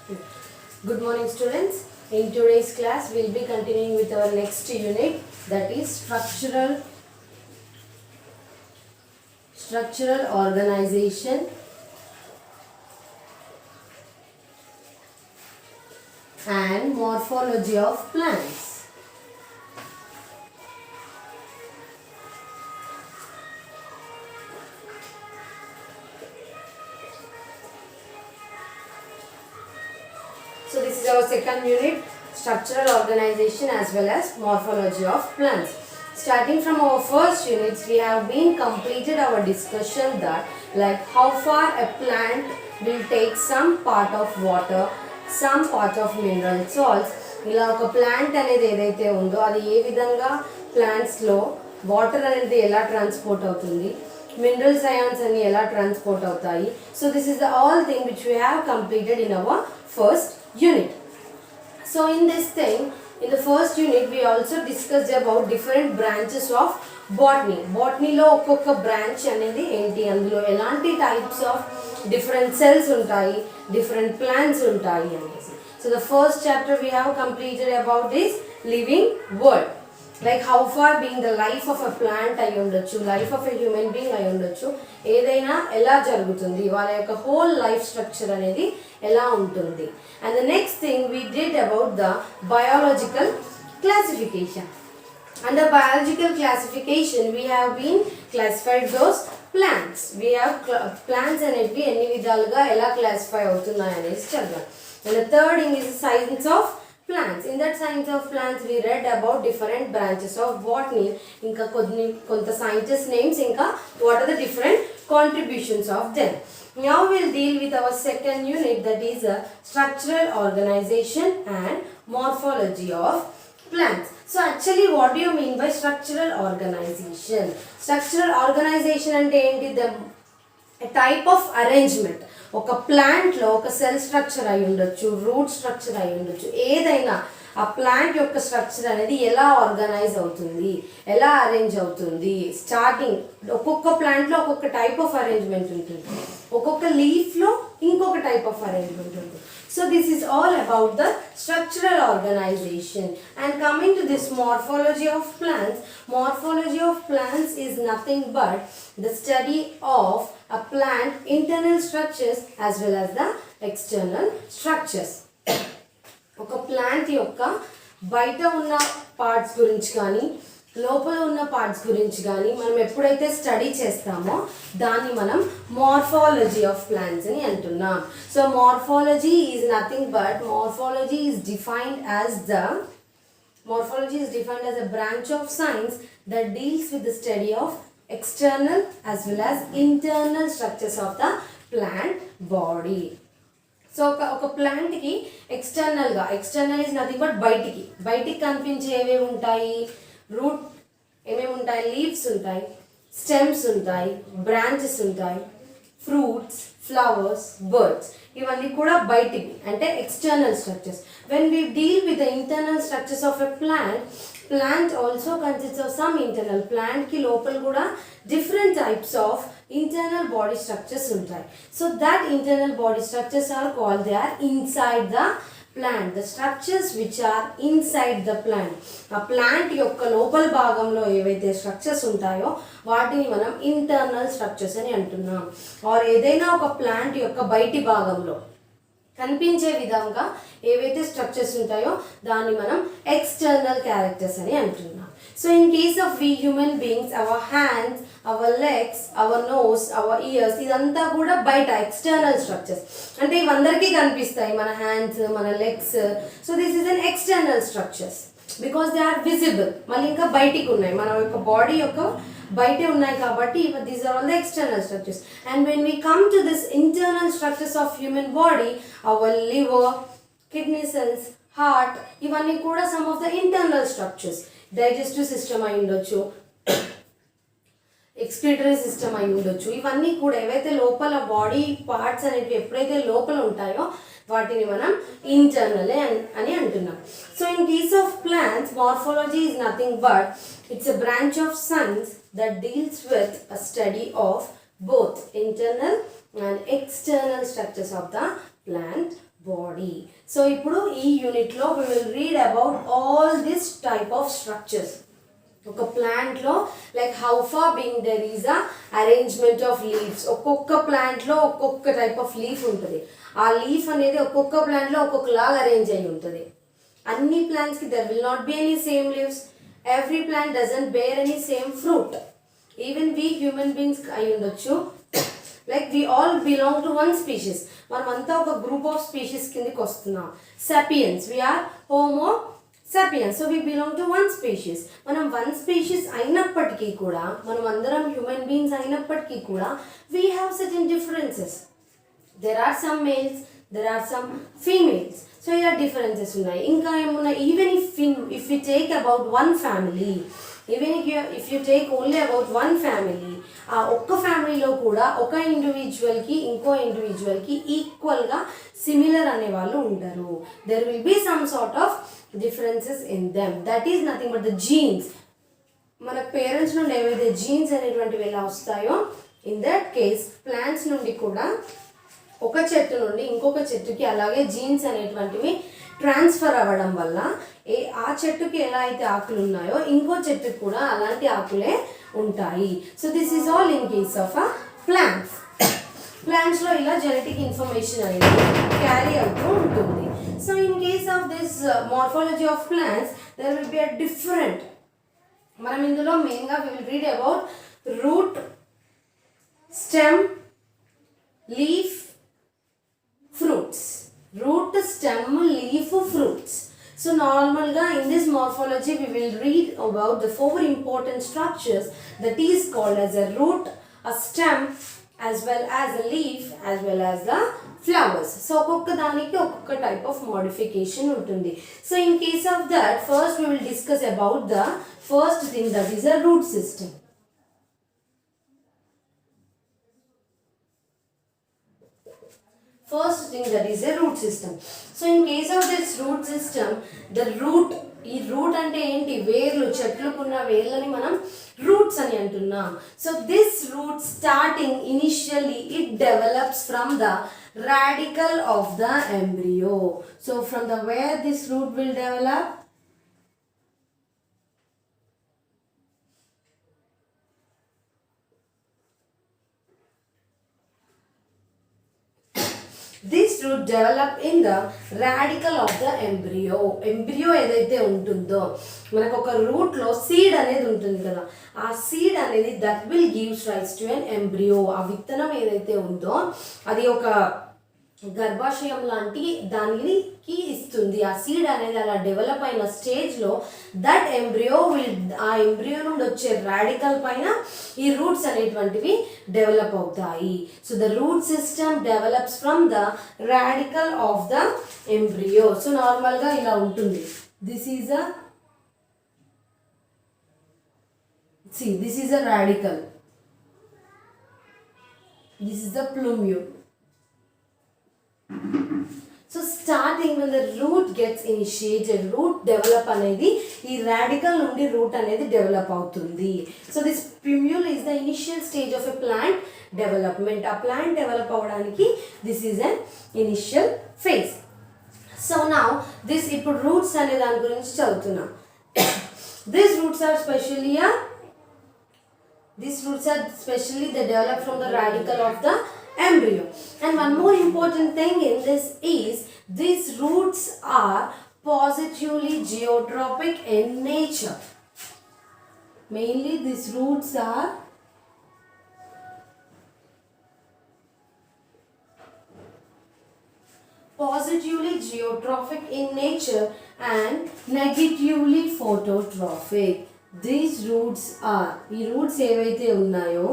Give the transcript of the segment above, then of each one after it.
Good morning, students. In today's class, we will be continuing with our next unit, that is structural organization and morphology of plants. So this is our second unit, structural organization as well as morphology of plants. Starting from our first units, we have been completed our discussion that like how far a plant will take some part of water, some part of mineral salts. ఇలా ఒక plant అనేది ఏదైతే ఉందో అది ఏ విధంగా ప్లాంట్స్లో water అనేది ఎలా transport అవుతుంది, మినరల్స్ అయాన్స్ అన్ని ఎలా ట్రాన్స్పోర్ట్ అవుతాయి. So this is the all thing which we have completed in our first unit. So in this thing, in the first unit we also discussed about different branches of botany. Botany lo okkoka branch anedi enti, అందులో ఎలాంటి types of different cells ఉంటాయి, different plants ఉంటాయి అనేసి. So the first chapter we have completed about this living world. Like how far being the life of a plant అయి ఉండొచ్చు, life of a human being అయి ఉండొచ్చు, ఏదైనా ఎలా జరుగుతుంది, వాళ్ళ యొక్క whole life structure అనేది ఎలా ఉంటుంది. And the next thing we did about the biological classification. Under biological classification we have been classified those plants. We have plants అనేవి ఎన్ని విధాలుగా ఎలా క్లాసిఫై అవుతున్నాయి అనేసి చదివాం. And the third thing is science of plants. In that science of plants we read about different branches of botany. ఇంకా కొంత scientist names, ఇంకా what are the different contributions of them. Now we'll deal with our second unit, that is a structural organization and morphology of plants. So actually what do you mean by structural organization? Structural organization అంటే ఏంటి? The type of arrangement. ఒక ప్లాంట్లో ఒక cell structure అయి ఉండొచ్చు, route structure అయి ఉండొచ్చు, ఏదైనా ఆ ప్లాంట్ యొక్క స్ట్రక్చర్ అనేది ఎలా ఆర్గనైజ్ అవుతుంది, ఎలా అరేంజ్ అవుతుంది. స్టార్టింగ్ ఒక్కొక్క ప్లాంట్లో ఒక్కొక్క టైప్ ఆఫ్ అరేంజ్మెంట్ ఉంటుంది, ఒక్కొక్క లీఫ్లో ఇంకొక టైప్ ఆఫ్ అరేంజ్మెంట్ ఉంటుంది. So this is all about the structural organization. And coming to this morphology of plants, morphology of plants is nothing but the study of a plant internal structures as well as the external structures. ఒక plant యొక్క బయట ఉన్న parts గురించి కానీ లోపల ఉన్న parts గురించి కానీ మనం ఎప్పుడైతే స్టడీ చేస్తామో దాన్ని మనం మార్ఫాలజీ ఆఫ్ ప్లాంట్స్ అని అంటున్నాం. So morphology is nothing but morphology is defined as a branch of science that deals with the study of external as well as internal structures of the plant body. So ఒక ప్లాంట్కి external is nothing but బయటికి కనిపించే ఏమేమి ఉంటాయి, route ఏమేమి ఉంటాయి, leaves ఉంటాయి, stems ఉంటాయి, బ్రాంచెస్ ఉంటాయి, ఫ్రూట్స్, ఫ్లవర్స్, బర్డ్స్, ఇవన్నీ కూడా బయటికి అంటే external structures. When we deal with the internal structures of a plant also consists of some internal. Plant ki lopal kuda different types of internal body structures ఉంటాయి. So that internal body structures are called, they are inside the plant. The structures which are inside the plant. ఆ plant యొక్క లోపల భాగంలో ఏవైతే structures ఉంటాయో వాటిని మనం internal structures అని అంటున్నాం. ఆర్ ఏదైనా ఒక ప్లాంట్ యొక్క బయటి భాగంలో కనిపించే విధంగా ఏవైతే స్ట్రక్చర్స్ ఉంటాయో దాన్ని మనం ఎక్స్టర్నల్ క్యారెక్టర్స్ అని అంటున్నాం. So in case of we human beings, our hands, our legs, our nose, our ears, ఇదంతా కూడా బయట ఎక్స్టర్నల్ స్ట్రక్చర్స్. అంటే ఇవందరికీ కనిపిస్తాయి, మన హ్యాండ్స్, మన legs. So this is an external structures because they are visible. మళ్ళీ ఇంకా బయటికి ఉన్నాయి, మన యొక్క బాడీ యొక్క బయటే ఉన్నాయి కాబట్టి these are all the external structures. And when we come to this internal structures of human body, our liver, kidney cells, heart, ఇవన్నీ కూడా some of the internal structures. Digestive system అయి ఉండొచ్చు, ఎక్స్క్రీటరీ సిస్టమ్ అయి ఉండొచ్చు, ఇవన్నీ కూడా ఏవైతే లోపల బాడీ పార్ట్స్ అనేవి ఎప్పుడైతే లోపల ఉంటాయో వాటిని మనం ఇంటర్నల్ అని అంటున్నాం. So in case of plants, morphology is nothing but it's a branch of science that deals with a study of both internal and external structures of the plant body. So ఇప్పుడు ఈ యూనిట్లో we will read about all this type of structures. ఒక ప్లాంట్లో like how far being there is a arrangement of leaves. ఒక్కొక్క ప్లాంట్లో ఒక్కొక్క type of leaf ఉంటుంది. ఆ లీఫ్ అనేది ఒక్కొక్క ప్లాంట్లో ఒక్కొక్కలాగా అరేంజ్ అయి ఉంటుంది. అన్ని ప్లాంట్స్కి there will not be any same leaves. Every plant doesn't bear any same fruit. Even we human beings అయి ఉండొచ్చు. Like we all belong to one species. మనమంతా ఒక గ్రూప్ ఆఫ్ స్పీషీస్ కిందకి వస్తున్నాం. Sapiens, we are Homo sapiens. So we belong to one species. మనం one species అయినప్పటికీ కూడా, మనం అందరం హ్యూమన్ బీయింగ్స్ అయినప్పటికీ కూడా we have certain differences. There are some males, there are some females. So ఇలా డిఫరెన్సెస్ ఉన్నాయి. ఇంకా ఏమున్నాయి, even if you take about one family, even if you take only about one family, ఆ ఒక్క ఫ్యామిలీలో కూడా ఒక ఇండివిజువల్కి ఇంకో ఇండివిజువల్కి ఈక్వల్గా సిమిలర్ అనే వాళ్ళు ఉంటారు. There will be some sort of differences in them. That is nothing but the genes. మన పేరెంట్స్ నుండి ఏవైతే జీన్స్ అనేటువంటివి ఎలా వస్తాయో, ఇన్ దట్ కేస్ ప్లాంట్స్ నుండి కూడా ఒక చెట్టు నుండి ఇంకొక చెట్టుకి అలాగే జీన్స్ అనేటువంటివి ట్రాన్స్ఫర్ అవ్వడం వల్ల ఆ చెట్టుకి ఎలా అయితే ఆకులు ఉన్నాయో ఇంకో చెట్టుకి కూడా అలాంటి ఆకులే ఉంటాయి. So this is all in case of a plants. ప్లాంట్స్లో ఇలా జెనెటిక్ ఇన్ఫర్మేషన్ అనేది క్యారీ అవుతూ ఉంటుంది. So in case of this morphology of plants there will be a different. మనం ఇందులో మెయిన్గా we will read about root, stem, leaf, fruits. Root, stem, leaf, fruits. So normalga in this morphology we will read about the four important structures that is called as a root, a stem, as well as a leaf, as well as the flowers. So okokka daniki okokka type of modification untundi. So in case of that, first we will discuss about the first thing, that is a root system. First thing, that is a root system. So in case of this root system, the root, ఈ root అంటే ఏంటి, వేర్లు, చెట్లుకున్న వేర్లని మనం roots అని అంటున్నాం. So this root starting initially it develops from the radical of the embryo. So from the where this root will develop, this root develop in the radical of the embryo. Embryo ఏదైతే ఉంటుందో, మనకు ఒక రూట్లో seed అనేది ఉంటుంది కదా, ఆ seed అనేది that will gives rise to an embryo. ఆ విత్తనం ఏదైతే ఉందో అది ఒక గర్భాశయం లాంటి దానికి ఇస్తుంది. ఆ సీడ్ అనేది అలా డెవలప్ అయిన స్టేజ్లో దట్ ఎంబ్రియో ఆ ఎంబ్రియో నుండి వచ్చే రాడికల్ పైన ఈ రూట్స్ అనేటువంటివి డెవలప్ అవుతాయి. So the root system develops from the radical of the embryo. So నార్మల్గా ఇలా ఉంటుంది. This is a radical. This is the plumule. So starting when the root gets initiated, root develop అనేది ఈ radical నుండి route అనేది develop అవుతుంది. So this plumule is the initial stage of a plant development. ఆ plant develop అవ్వడానికి this is an initial phase. So now this ఇప్పుడు roots అనే దాని గురించి చదువుతున్నాం. These roots are specially they develop from the radical of the embryo. And one more important thing in this is these roots are positively geotropic in nature. Mainly these roots are positively geotrophic in nature and negatively phototrophic. These roots are, ఈ roots ఏవైతే ఉన్నాయో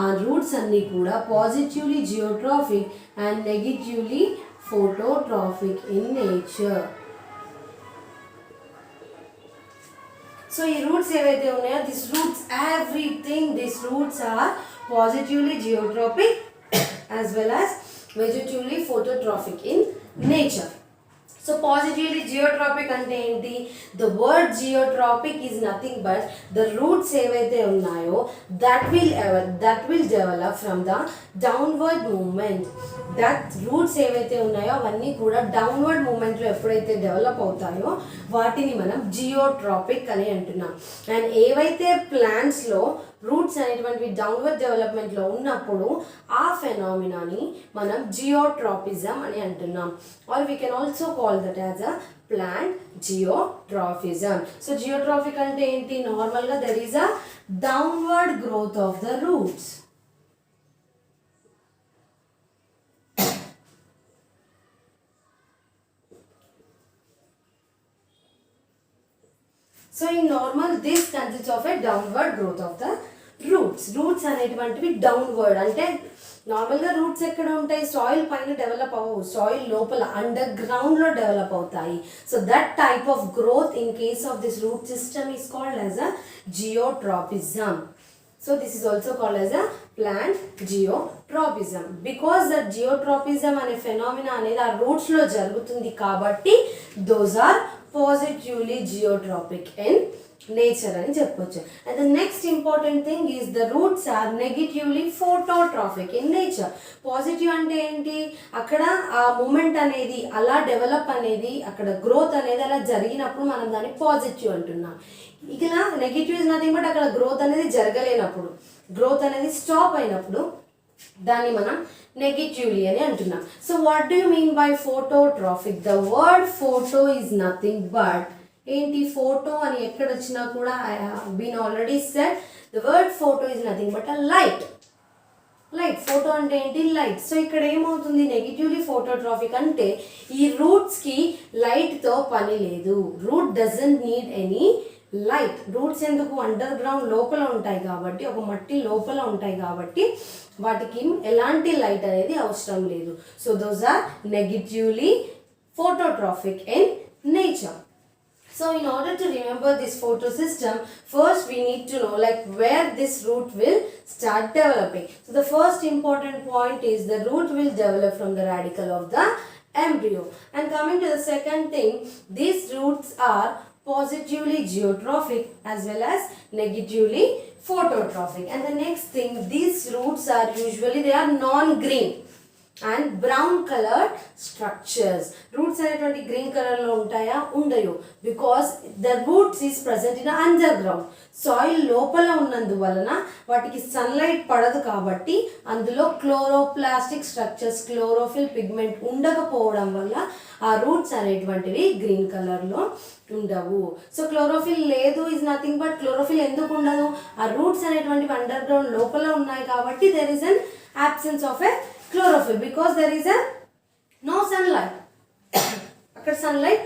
ఆ roots అన్నీ కూడా positively geotropic and negatively phototropic in nature. So ఈ roots ఏవైతే ఉన్నాయో this roots everything this roots are positively geotropic as well as negatively phototropic in nature. So positively geotropic అంటే ఏంటి? The word geotropic is nothing but the roots ఏవైతే ఉన్నాయో that will develop from the downward movement. That roots ఏవైతే ఉన్నాయో అవన్నీ కూడా downward మూమెంట్లో ఎప్పుడైతే డెవలప్ అవుతాయో వాటిని మనం జియోట్రాపిక్ అని అంటున్నాం. అండ్ ఏవైతే ప్లాంట్స్లో రూట్స్ అనేటువంటివి డౌన్వర్డ్ డెవలప్మెంట్లో ఉన్నప్పుడు ఆ ఫెనామినాని మనం జియోట్రాపిజం అని అంటున్నాం. Or we can also call that as a plant geotropism. So geotropic అంటే ఏంటి? నార్మల్గా there is a downward growth of the roots. So in normal this consists of a downward growth of the roots. Roots అనేటువంటివి downward అంటే నార్మల్గా roots ఎక్కడ ఉంటాయి? Soil పైన develop అవ్వవు, సాయిల్ లోపల అండర్ గ్రౌండ్లో డెవలప్ అవుతాయి. So that type of growth in case of this root system is called as a geotropism. So this is also called as a plant geotropism because that geotropism అనే phenomena అనేది ఆ roots లో జరుగుతుంది కాబట్టి those are positively geotropic in nature అని చెప్పొచ్చు. And the next important thing is the roots are negatively phototrophic in nature. Positive అంటే ఏంటి? అక్కడ ఆ మూమెంట్ అనేది అలా డెవలప్ అనేది అక్కడ గ్రోత్ అనేది అలా జరిగినప్పుడు మనం దాన్ని పాజిటివ్ అంటున్నాం. ఇలా నెగిటివ్ ఇస్ నథింగ్ బట్ అక్కడ గ్రోత్ అనేది జరగలేనప్పుడు, గ్రోత్ అనేది స్టాప్ అయినప్పుడు దాన్ని మనం నెగిటివ్లీ అని అంటున్నాం. So what do you mean by phototropic? The word photo is nothing but ఏంటి? ఫోటో అని ఎక్కడ వచ్చినా కూడా I have been already said the word photo is nothing but a light. Light, photo అంటే ఏంటి? లైట్. సో ఇక్కడ ఏమవుతుంది? Negatively ఫోటోట్రాఫిక్ అంటే ఈ రూట్స్కి లైట్తో పని లేదు. Root doesn't need any light. Roots ఎందుకు? అండర్ గ్రౌండ్ లోపల ఉంటాయి కాబట్టి, ఒక మట్టి లోపల ఉంటాయి కాబట్టి వాటికి ఎలాంటి లైట్ అనేది అవసరం లేదు. So those are negatively phototrophic in nature. So in order to remember this photosystem, first we need to know like where this root will start developing. So the first important point is the root will develop from the radicle of the embryo. And coming to the second thing, these roots are positively geotrophic as well as negatively phototrophic. And the next thing, these roots are usually they are non-green and brown colored structures. Roots అనేటువంటి green colour లో ఉంటాయా? ఉండయో. Because the roots is present in underground. Soil లోపల ఉన్నందువలన వాటికి sunlight పడదు కాబట్టి అందులో క్లోరోప్లాస్టిక్ స్ట్రక్చర్స్, క్లోరోఫిల్ పిగ్మెంట్ ఉండకపోవడం వల్ల ఆ రూట్స్ అనేటువంటివి గ్రీన్ కలర్లో ఉండవు. సో క్లోరోఫిల్ లేదు ఈజ్ నథింగ్ బట్ క్లోరోఫిల్ ఎందుకు ఉండదు? ఆ రూట్స్ అనేటువంటివి అండర్ గ్రౌండ్ లోపల ఉన్నాయి కాబట్టి there is an absence of a chlorophyll because there is a no sunlight. అక్కడ sunlight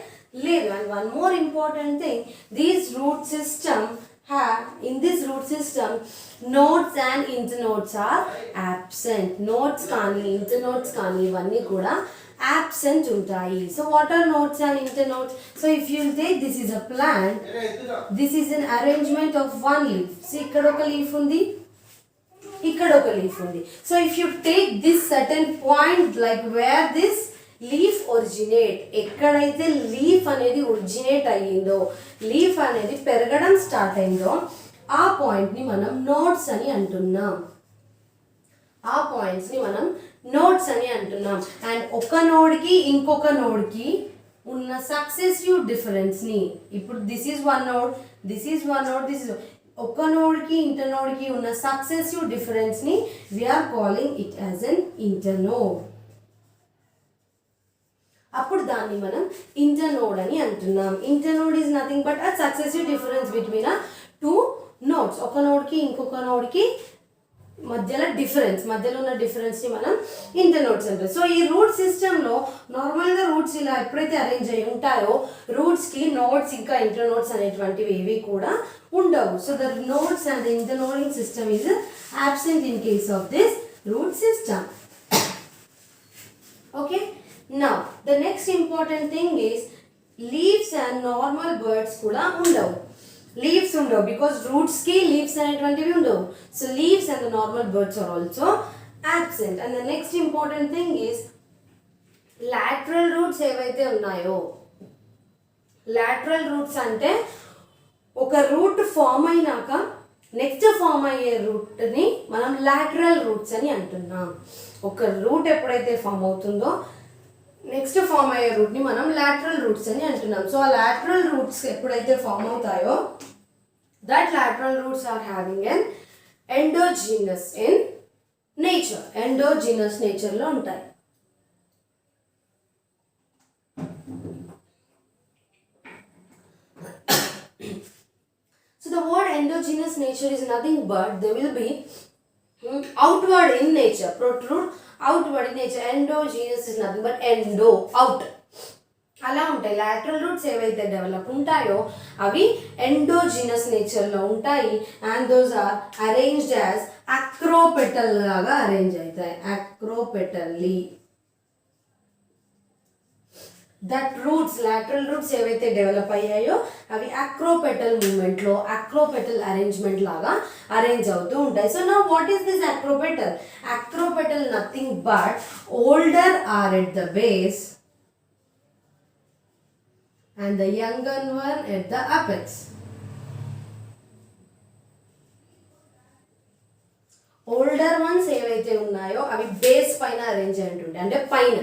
లేదు. And one more important thing, these root system have, in this root system nodes and internodes are absent. Nodes కానీ internodes కానీ ఇవన్నీ కూడా absent ఉంటాయి. So what are nodes and internodes? So if you take this is a plant, this is an arrangement of one leaf. So ఇక్కడ ఒక leaf ఉంది, ఇక్కడ ఒక లీఫ్ ఉంది. So if you take this certain point like where this leaf originate, ఎక్కడైతే leaf అనేది originate అయ్యిందో, leaf అనేది పెరగడం స్టార్ట్ అయిందో ఆ పాయింట్ని మనం నోడ్స్ అని అంటున్నాం. ఆ పాయింట్స్ని మనం నోడ్స్ అని అంటున్నాం. అండ్ ఒక నోడ్కి ఇంకొక నోడ్కి ఉన్న సక్సెసివ్ డిఫరెన్స్ని, ఇప్పుడు this is one node, this is one node, this is ఒక నోడ్కి ఇంటర్నోడ్కి ఉన్న సక్సెసివ్ డిఫరెన్స్ని we are calling it as an internode. అప్పుడు దాన్ని మనం ఇంటర్నోడ్ అని అంటున్నాం. Internode is nothing but a successive difference between a two nodes. ఒక నోడ్కి ఇంకొక నోడ్కి మధ్యలో డిఫరెన్స్, మధ్యలో ఉన్న డిఫరెన్స్ని మనం ఇంటర్నోడ్స్ అంటారు. సో ఈ రూట్ సిస్టంలో నార్మల్గా రూట్స్ ఇలా ఎప్పుడైతే అరేంజ్ అయి ఉంటాయో రూట్స్కి నోడ్స్ ఇంకా ఇంటర్నోడ్స్ అనేటువంటివి ఏవి కూడా ఉండవు. So the nodes and the internoding system is absent in case of this root system. Okay, now the next important thing is leaves and normal birds కూడా ఉండవు. లీవ్స్ ఉండవు బికాస్ రూట్స్కి లీవ్స్ అనేటువంటివి ఉండవు. So leaves and the normal buds are also absent. And the next important thing is lateral roots ఏవైతే ఉన్నాయో, lateral roots అంటే ఒక root form అయినాక నెక్స్ట్ ఫామ్ అయ్యే రూట్ని మనం లాటరల్ రూట్స్ అని అంటున్నాం. ఒక రూట్ ఎప్పుడైతే ఫామ్ అవుతుందో నెక్స్ట్ ఫామ్ అయ్యే రూట్ని మనం లాటరల్ రూట్స్ అని అంటున్నాం. సో ఆ లాటరల్ రూట్స్ ఎప్పుడైతే ఫామ్ అవుతాయో that lateral roots are having an endogenous in nature. Endogenous నేచర్లో ఉంటాయి. So the word endogenous nature is nothing but they will be outward in nature. Protrude outward in nature. Endogenous is nothing but endo, out. అలా ఉంటాయి. Lateral roots ఏవైతే develop ఉంటాయో అవి endogenous నేచర్లో ఉంటాయి. And those are arranged as acropetal లాగా arrange అవుతాయి. Acropetally. That roots, lateral roots ఏవైతే డెవలప్ అయ్యాయో అవి అక్రోపెటల్ మూమెంట్లో, అక్రోపెటల్ అరేంజ్మెంట్ లాగా అరేంజ్ అవుతూ ఉంటాయి. So now what is this acropetal? Acropetal nothing but older are at the base and the younger one at the apex. Older ones ఏవైతే ఉన్నాయో అవి బేస్ పైన అరేంజ్ అయి ఉంటాయి. అంటే పైన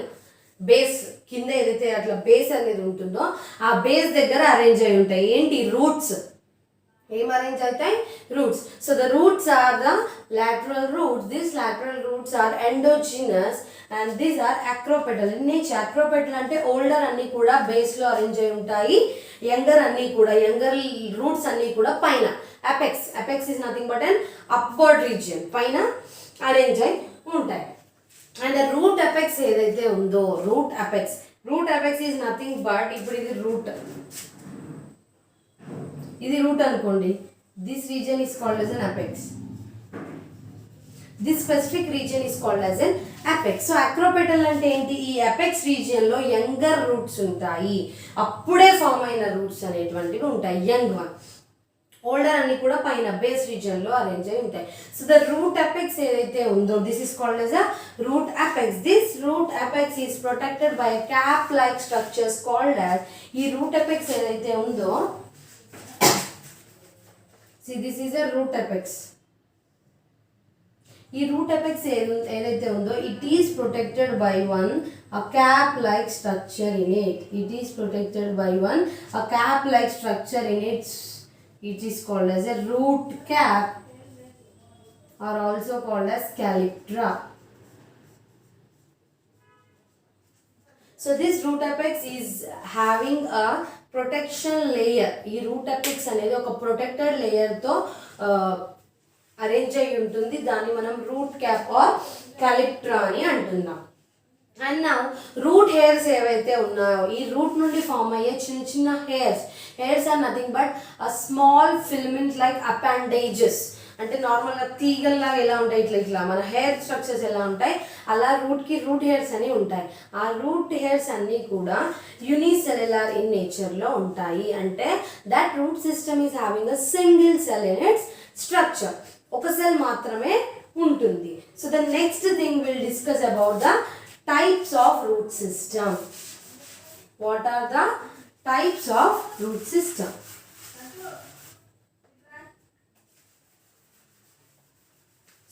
బేస్ కింద ఏదైతే అట్లా బేస్ అనేది ఉంటుందో ఆ బేస్ దగ్గర అరేంజ్ అయి ఉంటాయి. ఏంటి? రూట్స్. ఏం అరేంజ్ అవుతాయి? Roots. So the roots are the lateral roots. This lateral roots are endogenous and these are acropetal in nature. Acropetal అంటే ఓల్డర్ అన్నీ కూడా బేస్లో అరేంజ్ అయి ఉంటాయి. యంగర్ అన్నీ కూడా, యంగర్ రూట్స్ అన్నీ కూడా పైన apex. Apex is nothing but and upward region, పైన అరేంజ్ అయి ఉంటాయి. అండ్ రూట్ అపెక్స్ ఏదైతే ఉందో, root apex is nothing but, ఇప్పుడు ఇది రూట్, ఇది రూట్ అనుకోండి. This region is called as an apex. This specific region is called as an apex. So acropetal అంటే ఏంటి? ఈ అపెక్స్ రీజియన్లో యంగర్ రూట్స్ ఉంటాయి. అప్పుడే ఫామ్ అయిన రూట్స్ అనేటువంటివి ఉంటాయి, యంగ్ వన్. ఓల్డర్ అన్ని కూడా పైన బేస్ రీజియన్లో అరేంజ్ అయి ఉంటాయి. సో ద రూట్ అపెక్స్ ఏదైతే ఉందో this is called as a root apex. This root apex is protected by cap like structures called as, ఈ రూట్ అపెక్స్ ఏదైతే ఉందో, see this is a root apex. ఈ root apex ఏదైతే ఉందో it is protected by one a cap like structure in it. It is protected by one a cap like structure in it. It is called as a root cap or also called as calyptra. So this root apex is having a protection layer. ఈ root apex అనేది ఒక protected లేయర్తో arrange అయి ఉంటుంది. దాన్ని మనం route cap or కాలిప్ట్రా అని అంటున్నాం. And నా రూట్ హెయిర్స్ ఏవైతే ఉన్నాయో ఈ రూట్ నుండి ఫామ్ అయ్యే చిన్న చిన్న hairs are nothing but a small filament like appendages. అంటే నార్మల్గా తీగల్లాగా ఎలా ఉంటాయి, ఇట్లా మన హెయిర్ స్ట్రక్చర్స్ ఎలా ఉంటాయి అలా రూట్కి రూట్ హెయిర్స్ అని ఉంటాయి. ఆ రూట్ హెయిర్స్ అన్నీ కూడా యూనిసెల్యులార్ ఇన్ నేచర్లో ఉంటాయి. అంటే that root system is having a single cell in its structure. ఒక సెల్ మాత్రమే ఉంటుంది. So the next thing will discuss about the types of root system. What are the types of root system?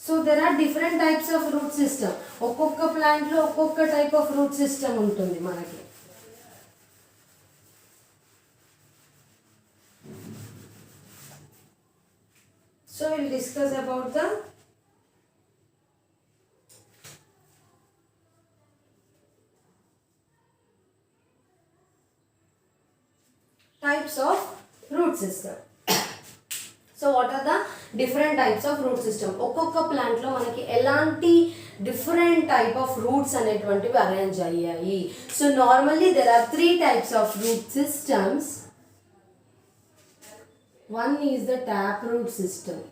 So there are different types of root system. ఒక్కొక్క plant లో ఒక్కొక్క type of root system ఉంటుంది మనకి. So we'll discuss about the types of root system. So what are the different types of root system? ఒక్కొక్క ప్లాంట్లో మనకి ఎలాంటి different type of roots అనేటువంటివి అరేంజ్ అయ్యాయి. So normally there are 3 types of root systems. One is the tap root system,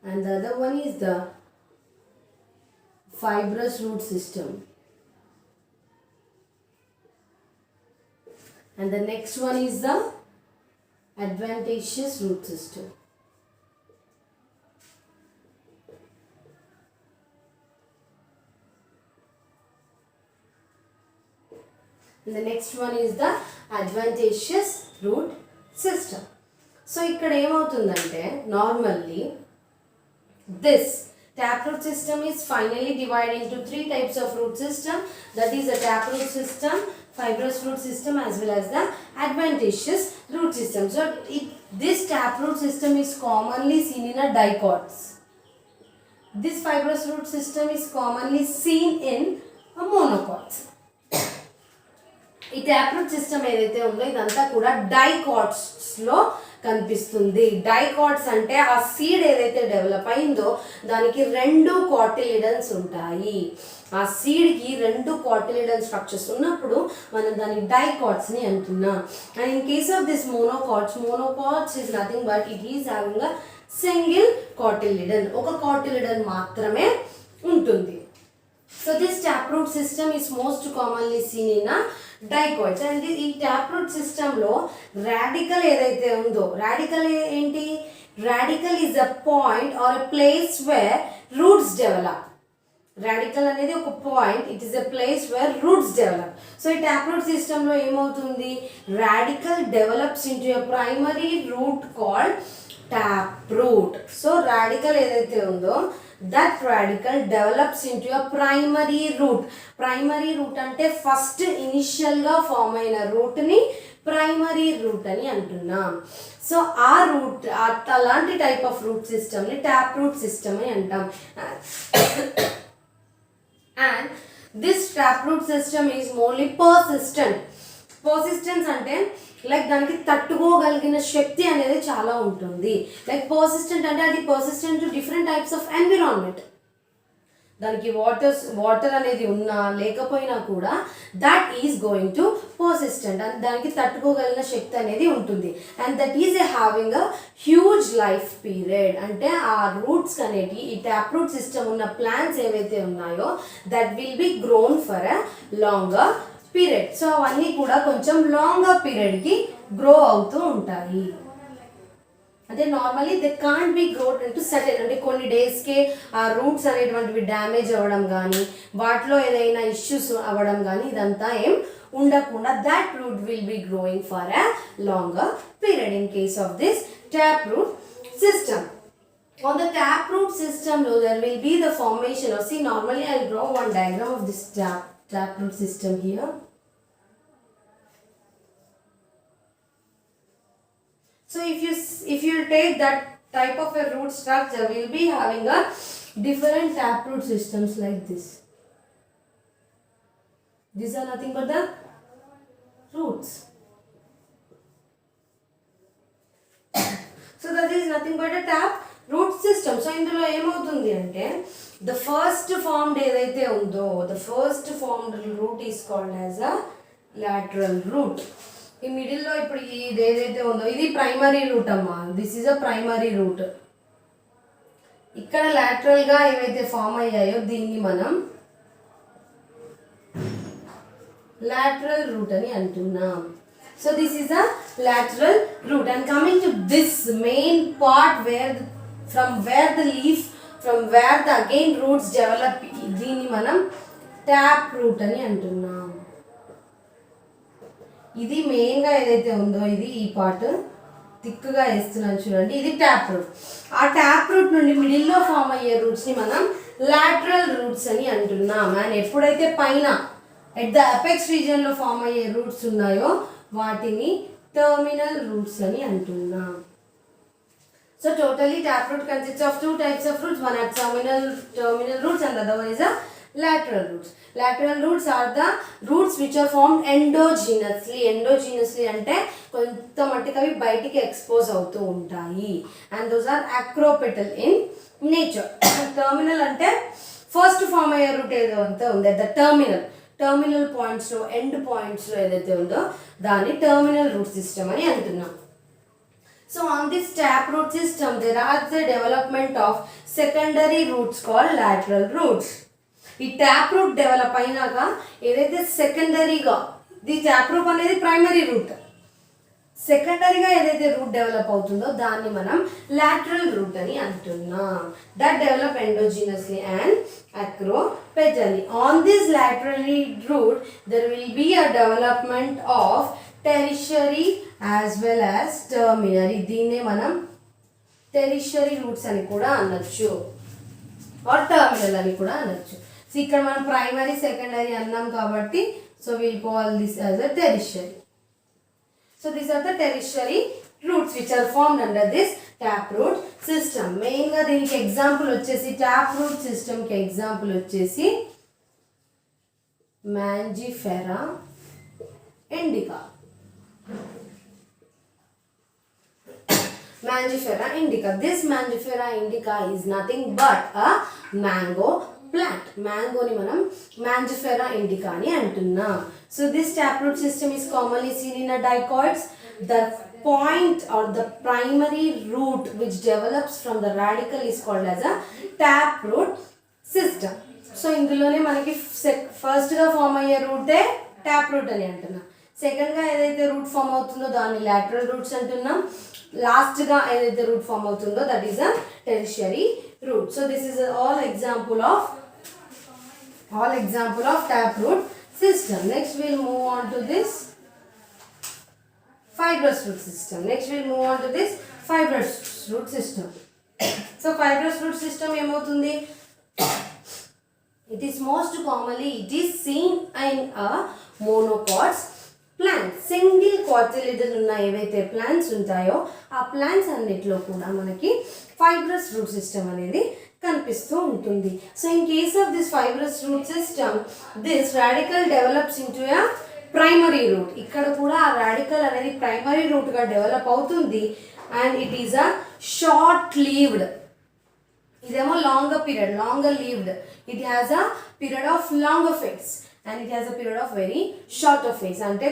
and the other one is the fibrous root system, and the next one is the adventitious root system. And the next one is the adventitious root system. So ఇక్కడ ఏమవుతుందంటే normally this taproot system is finally divided into three types of root system, that is the taproot system, fibrous root system as well as the adventitious root system. So this taproot system is commonly seen in a dicots. This fibrous root system is commonly seen in a monocots. ఈ taproot system ఏదైతే ఉందో ఇదంతా కూడా డైకాట్స్లో కనిపిస్తుంది. Dicots అంటే ఆ seed ఏదైతే develop అయిందో దానికి 2 కాటిలిడన్స్ ఉంటాయి. ఆ సీడ్కి 2 కాటిలిడన్ స్ట్రక్చర్స్ ఉన్నప్పుడు మనం దాన్ని డైకాట్స్ని అంటున్నాం. And in case of this monocots is nothing but it is having a single కాటిలిడన్, ఒక కాటిలిడన్ మాత్రమే ఉంటుంది. So this taproot system is most commonly seen in a dicots. And ఈ taproot system లో radical ఏదైతే ఉందో, radical ఏంటి? Radical is a point or a place where roots develop. Radical అనేది ఒక point, it is a place where roots develop. So ఈ taproot system లో ఏమవుతుంది? Radical develops into a primary root called taproot. So radical ఏదైతే ఉందో that radical develops into a primary root. Primary root అంటే first ఇనిషియల్గా form అయిన రూట్ని primary route అని అంటున్నాం. సో ఆ రూట్ అలాంటి టైప్ ఆఫ్ రూట్ సిస్టమ్ని ట్యాప్ రూట్ సిస్టమ్ అని అంటాం. And this tap root system is morely persistent. Persistence అంటే లైక్ దానికి తట్టుకోగలిగిన శక్తి అనేది చాలా ఉంటుంది. లైక్ పర్సిస్టెంట్ అంటే అది persistent to different types of environment. దానికి వాటర్ అనేది ఉన్నా లేకపోయినా కూడా that is going to persistent, and దానికి తట్టుకోగలిగిన శక్తి అనేది ఉంటుంది. And that is having a huge life period. అంటే ఆ రూట్స్ అనేవి ఈ ట్యాప్ రూట్ సిస్టమ్ ఉన్న ప్లాంట్స్ ఏవైతే ఉన్నాయో that will be grown for a longer period. So అవన్నీ కూడా కొంచెం లాంగర్ పీరియడ్కి గ్రో అవుతూ ఉంటాయి. అదే normally they can't be గ్రోట్ into certain, అంటే కొన్ని డేస్కే ఆ రూట్స్ అనేటువంటివి డ్యామేజ్ అవ్వడం కానీ వాటిలో ఏదైనా ఇష్యూస్ అవ్వడం కానీ ఇదంతా ఏం ఉండకుండా that root will be growing for a longer period in case of this tap root system. On the taproot system, though, there will be the formation of, see, normally I will draw one diagram of this taproot system here. So if you take that type of a root structure, we will be having a different taproot systems like this. These are nothing but the roots. So that is nothing but a taproot system. So ఇందులో ఏమవుతుంది అంటే the first formed ఏదైతే ఉందో the first formed root is called as a lateral root. ఈ మిడిల్లో ఇప్పుడు ఇది ఏదైతే ఉందో ఇది ప్రైమరీ రూట్ అమ్మా, this is a primary root. ఇక్కడ లాటరల్గా ఏవైతే ఫామ్ అయ్యాయో దీన్ని మనం lateral root అని అంటున్నాం. So this is a lateral root, and coming to this main part from where the leaf, from where the again roots develop, దీన్ని మనం ట్యాప్ రూట్ అని అంటున్నాం. ఇది మెయిన్గా ఏదైతే ఉందో ఇది ఈ పార్ట్ థిక్గా వేస్తున్నాను చూడండి, ఇది ట్యాప్ రూట్. ఆ ట్యాప్ రూట్ నుండి మిడిల్లో ఫామ్ అయ్యే రూట్స్ని మనం లాటరల్ రూట్స్ అని అంటున్నాం. అండ్ ఎప్పుడైతే పైన ఎట్ ద అపెక్స్ రీజియన్లో ఫామ్ అయ్యే రూట్స్ ఉన్నాయో వాటిని టర్మినల్ రూట్స్ అని అంటున్నాం. So totally taproot consists of two types of roots. One are terminal roots and the other one is a lateral roots. Lateral roots are the roots which are formed endogenously. Endogenously అంటే కొంత మట్టుకు అవి బయటికి expose అవుతూ ఉంటాయి. And those are acropetal in nature. Terminal అంటే first form అయ్యే route ఏదైతే ఉందో ద టర్మినల్ పాయింట్స్లో ఎండ్ పాయింట్స్లో ఏదైతే ఉందో దాన్ని టర్మినల్ రూట్ సిస్టమ్ అని అంటున్నాం. So on this taproot system there are the development of secondary roots called lateral roots. ఈ taproot డెవలప్ అయినాక ఏదైతే సెకండరీగా ది taproot అనేది ప్రైమరీ రూట్, సెకండరీగా ఏదైతే రూట్ డెవలప్ అవుతుందో దాన్ని మనం లాటరల్ రూట్ అని అంటున్నాం. That develop endogenously and acropetally. On this laterally root, there will be a development of tertiary as well as tertiary. దీన్నే మనం టెరిషరీ రూట్స్ అని కూడా అనొచ్చు ఆర్ టర్మినల్ అని కూడా అనొచ్చు. సో ఇక్కడ మనం ప్రైమరీ సెకండరీ అన్నాం కాబట్టి so will call this as a tertiary. So these are the tertiary roots which are formed under this taproot system. Main గా దీనికి ఎగ్జాంపుల్ వచ్చేసి taproot system కి ఎగ్జాంపుల్ వచ్చేసి Mangifera indica. Mangifera indica. This Mangifera indica is nothing but a mango plant. Mango ni manam Mangifera indica ani antunnam. So this taproot system is commonly seen in a dicots. The point or the primary root which develops from the radical is called as a taproot system. So indulone manaki first ga form ayye root e taproot ani antunna. Second ga edaithe root form avutundo dani lateral roots antunnam. Last ga edaithe root form avutundo that is a tertiary root. So this is all example of taproot system. Next we'll move on to this fibrous root system. So fibrous root system ఏమవుతుంది? It is most commonly seen in a monocots plant. Single cotyledon ఉన్న ఏవైతే plants ఉంటాయో ఆ plants అన్నిటిలో కూడా మనకి fibrous root system అనేది కనిపిస్తూ ఉంటుంది. So in case of this fibrous root system this radical develops into a primary root. ఇక్కడ కూడా ఆ రాడికల్ అనేది ప్రైమరీ రూట్ గా డెవలప్ అవుతుంది and it is a short lived. ఇదేమో longer lived. It has a period of longer phase and it has a period of very short phase. అంటే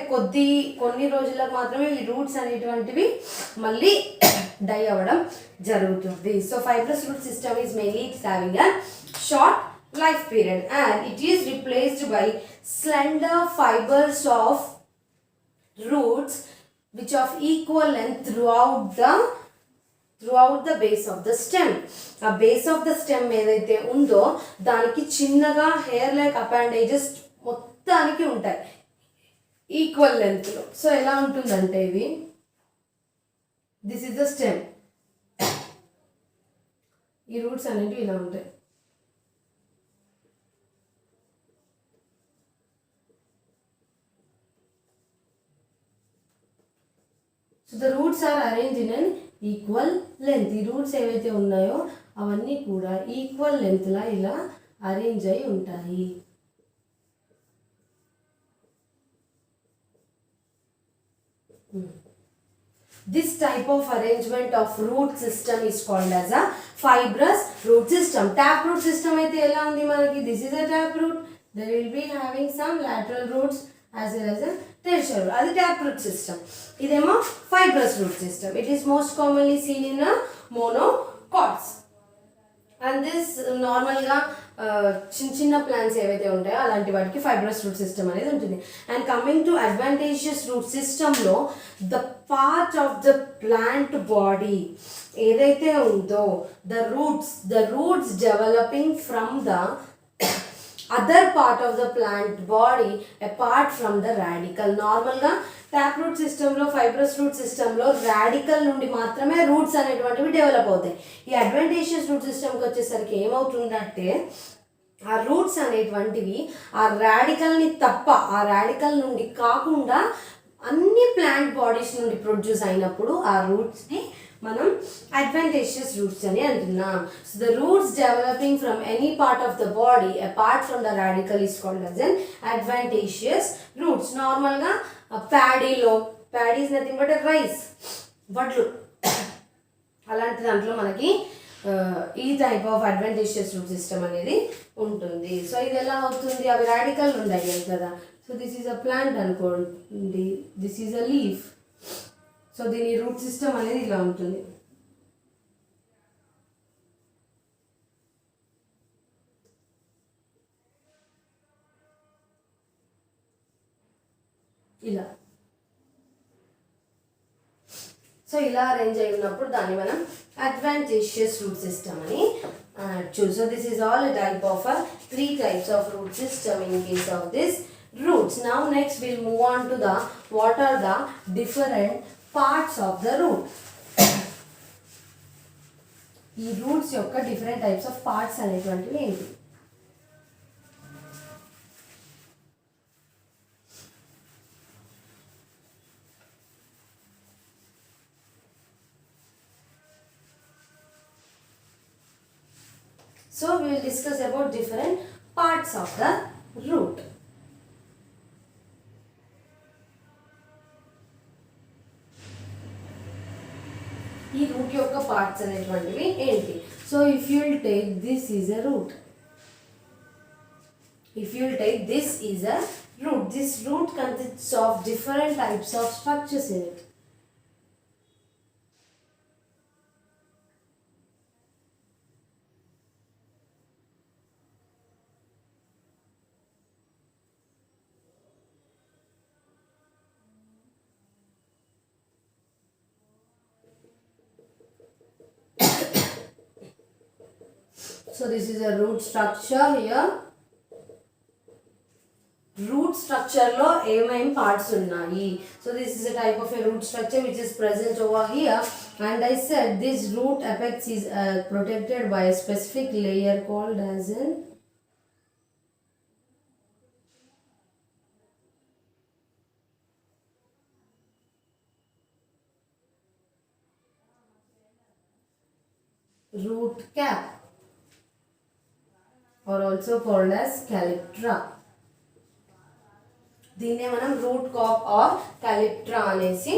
కొన్ని రోజులకు మాత్రమే ఈ రూట్స్ అనేటువంటివి మళ్ళీ డై అవ్వడం జరుగుతుంది. So fibrous root system is mainly it's having a short life period and it is replaced by slender fibers of roots which of equal length throughout the base of the stem. A base of the stem ఏదైతే ఉందో దానికి చిన్నగా hair like appendages మొత్తానికి ఉంటాయి equal length లో. So ఎలా ఉంటుందంటే ఇది దిస్ ఇస్ ద స్టెమ్. ఈ రూట్స్ అనేవి ఇలా ఉంటాయి. So the roots are arranged in an equal length. ఈ రూట్స్ ఏవైతే ఉన్నాయో అవన్నీ కూడా ఈక్వల్ లెంత్ లా ఇలా అరేంజ్ అయి ఉంటాయి. This type of arrangement of root system is called as a fibrous root system. Taproot system అయితే ఎలా ఉంది మనకి? This is a taproot. There will be having some lateral roots as well as a tertiary. అది taproot system. ఇదేమో fibrous root system. It is most commonly seen in a monocots. And this నార్మల్గా చిన్న plants ఏవైతే ఉంటాయో అలాంటి వాటికి fibrous root system అనేది ఉంటుంది. And coming to advantageous root సిస్టంలో the part of the plant body ఏదైతే ఉందో the roots developing from the other part of the plant body apart from the radical. నార్మల్గా taproot సిస్టంలో ఫైబ్రస్ రూట్ సిస్టంలో radical నుండి మాత్రమే రూట్స్ అనేటువంటివి develop అవుతాయి. ఈ అడ్వాంటేజియస్ రూట్ సిస్టమ్కి వచ్చేసరికి ఏమవుతుందంటే ఆ రూట్స్ అనేటువంటివి ఆ రాడికల్ని తప్ప ఆ రాడికల్ నుండి కాకుండా అన్ని ప్లాంట్ బాడీస్ నుండి ప్రొడ్యూస్ అయినప్పుడు ఆ రూట్స్ని మనం అడ్వాంటేజియస్ రూట్స్ అని అంటున్నాం. So the roots developing from any part of the body apart from the radical is called as an advantageous roots. నార్మల్గా paddy is nothing but rice, వడ్లు, అలాంటి దాంట్లో మనకి ఈ type of advantageous root system అనేది ఉంటుంది. సో ఇది ఎలా అవుతుంది? అవి రాడికల్ ఉన్నాయి కదా. So this is a plant అనుకోండి, this is a leaf. So దీని రూట్ సిస్టమ్ అనేది ఇలా ఉంటుంది. ఇలా సో ఇలా అరేంజ్ అయి ఉన్నప్పుడు దాన్ని మనం అడ్వాంటేజియస్ రూట్ సిస్టమ్ అని choose. So this is all a type of three types of root system in case of this roots. Now next we'll move on to the what are the different parts of the root. ఈ roots యొక్క different types of parts అనేటువంటివి ఏంటి? So we will discuss about different parts of the root. ఈ route యొక్క parts అనేటువంటివి ఏంటి? So if you will take this is a route. If you will take this is a root. This root consists of different types of structures in it. So this is a root structure here. Root structure lo ఏమేం parts ఉన్నాయి? So this is a type of a root structure which is present over here, and I said this root apex is protected by a specific layer called as an root cap, or also called as calyptra. దీన్నే మనం route cap are calyptra అనేసి